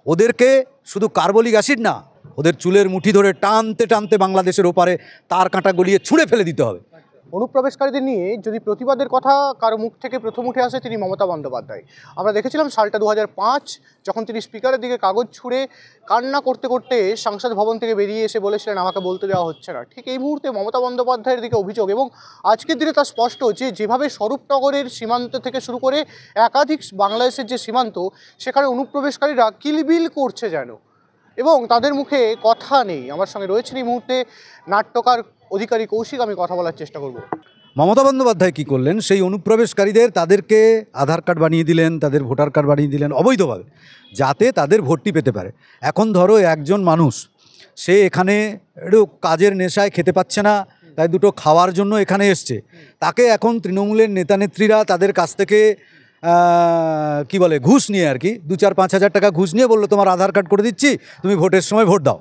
ওদেরকে শুধু carbolic acid না, ওদের চুলের মুঠি ধরে টানতে টানতে বাংলাদেশের ওপারে তার কাঁটা গলিয়ে ছুঁড়ে ফেলে দিতে হবে। অনুপ্রবেশকারীদের নিয়ে যদি প্রতিবাদের কথা কারো মুখ থেকে প্রথম উঠে আসে তিনি মমতা বন্দ্যোপাধ্যায়। আমরা দেখেছিলাম সালটা 2005, যখন তিনি স্পিকারের দিকে কাগজ ছুঁড়ে কান্না করতে করতে সংসদ ভবন থেকে বেরিয়ে এসে বলেছিলেন আমাকে বলতে দেওয়া হচ্ছে না। ঠিক এই মুহূর্তে মমতা বন্দ্যোপাধ্যায়ের দিকে অভিযোগ, এবং আজকের দিনে তা স্পষ্ট যে যেভাবে স্বরূপনগরের সীমান্ত থেকে শুরু করে একাধিক বাংলাদেশের যে সীমান্ত, সেখানে অনুপ্রবেশকারীরা কিলবিল করছে যেন, এবং তাদের মুখে কথা নেই। আমার সঙ্গে রয়েছেন এই মুহূর্তে নাট্যকার অধিকারী কৌশিক, আমি কথা বলার চেষ্টা করব। মমতা বন্দ্যোপাধ্যায় কী করলেন, সেই অনুপ্রবেশকারীদের তাদেরকে আধার কার্ড বানিয়ে দিলেন, তাদের ভোটার কার্ড বানিয়ে দিলেন অবৈধভাবে, যাতে তাদের ভোটটি পেতে পারে। এখন ধরো একজন মানুষ, সে এখানে একটু কাজের নেশায় খেতে পাচ্ছে না, তাই দুটো খাওয়ার জন্য এখানে এসছে, তাকে এখন তৃণমূলের নেতানেত্রীরা তাদের কাছ থেকে কি বলে ঘুষ নিয়ে আর কি 2-4-5 হাজার টাকা ঘুষ নিয়ে বললো তোমার আধার কার্ড করে দিচ্ছি, তুমি ভোটের সময় ভোট দাও।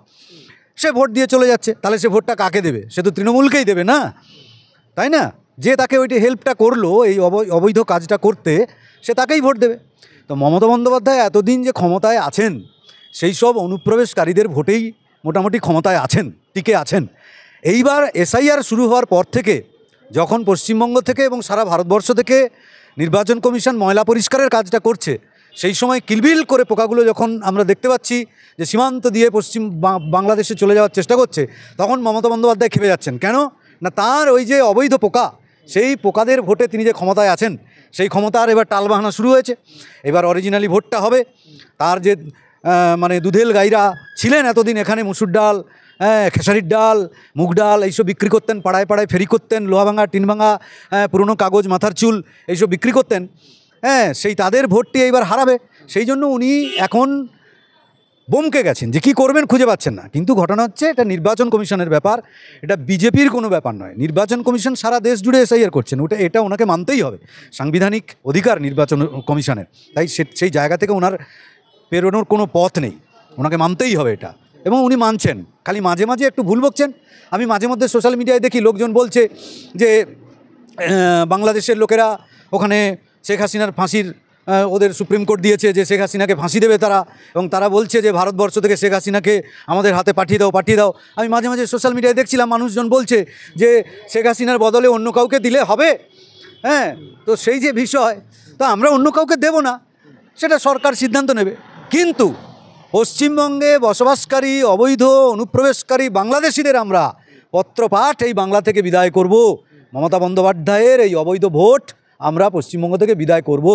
সে ভোট দিয়ে চলে যাচ্ছে, তাহলে সে ভোটটা কাকে দেবে? সে তো তৃণমূলকেই দেবে না, তাই না? যে তাকে ওইটি হেল্পটা করলো এই অবৈধ কাজটা করতে, সে তাকেই ভোট দেবে। তো মমতা বন্দ্যোপাধ্যায় এতদিন যে ক্ষমতায় আছেন, সেই সব অনুপ্রবেশকারীদের ভোটেই মোটামুটি ক্ষমতায় আছেন, টিকে আছেন। এইবার এসআইআর শুরু হওয়ার পর থেকে, যখন পশ্চিমবঙ্গ থেকে এবং সারা ভারতবর্ষ থেকে নির্বাচন কমিশন ময়লা পরিষ্কারের কাজটা করছে, সেই সময় কিলবিল করে পোকাগুলো যখন আমরা দেখতে পাচ্ছি যে সীমান্ত দিয়ে পশ্চিম বাংলাদেশে চলে যাওয়ার চেষ্টা করছে, তখন মমতা বন্দ্যোপাধ্যায় খেপে যাচ্ছেন। কেন না, তার ওই যে অবৈধ পোকা, সেই পোকাদের ভোটে তিনি যে ক্ষমতায় আছেন, সেই ক্ষমতার এবার টালবাহানা শুরু হয়েছে। এবার অরিজিনালি ভোটটা হবে। তার যে মানে দুধেল গাইরা ছিলেন এতদিন এখানে, মুসুর ডাল, খেসারির ডাল, মুগ ডাল এইসব বিক্রি করতেন, পাড়ায় পাড়ায় ফেরি করতেন, লোহা ভাঙা, টিন ভাঙা, পুরনো কাগজ, মাথার চুল এইসব বিক্রি করতেন, সেই তাদের ভোটটি এইবার হারাবে। সেই জন্য উনি এখন বমকে গেছেন যে কী করবেন খুঁজে পাচ্ছেন না। কিন্তু ঘটনা হচ্ছে এটা নির্বাচন কমিশনের ব্যাপার, এটা বিজেপির কোনো ব্যাপার নয়। নির্বাচন কমিশন সারা দেশ জুড়ে এসআইআর করছেন, এটা ওনাকে মানতেই হবে, সাংবিধানিক অধিকার নির্বাচন কমিশনের। তাই সেই জায়গা থেকে ওনার পেরোনোর কোনো পথ নেই, ওনাকে মানতেই হবে এটা, এবং উনি মানছেন। খালি মাঝে মাঝে একটু ভুল বকছেন। আমি মাঝে মধ্যে সোশ্যাল মিডিয়ায় দেখি লোকজন বলছে যে বাংলাদেশের লোকেরা ওখানে শেখ হাসিনার ফাঁসির ওদের সুপ্রিম কোর্ট দিয়েছে যে শেখ হাসিনাকে ফাঁসি দেবে তারা, এবং তারা বলছে যে ভারতবর্ষ থেকে শেখ হাসিনাকে আমাদের হাতে পাঠিয়ে দাও। আমি মাঝে মাঝে সোশ্যাল মিডিয়ায় দেখছিলাম মানুষজন বলছে যে শেখ হাসিনার বদলে অন্য কাউকে দিলে হবে। তো সেই যে বিষয়, তো আমরা অন্য কাউকে দেব না, সেটা সরকার সিদ্ধান্ত নেবে। কিন্তু পশ্চিমবঙ্গে বসবাসকারী অবৈধ অনুপ্রবেশকারী বাংলাদেশিদের আমরা পত্রপাঠ এই বাংলা থেকে বিদায় করব। মমতা বন্দ্যোপাধ্যায়ের এই অবৈধ ভোট আমরা পশ্চিমবঙ্গ থেকে বিদায় করব।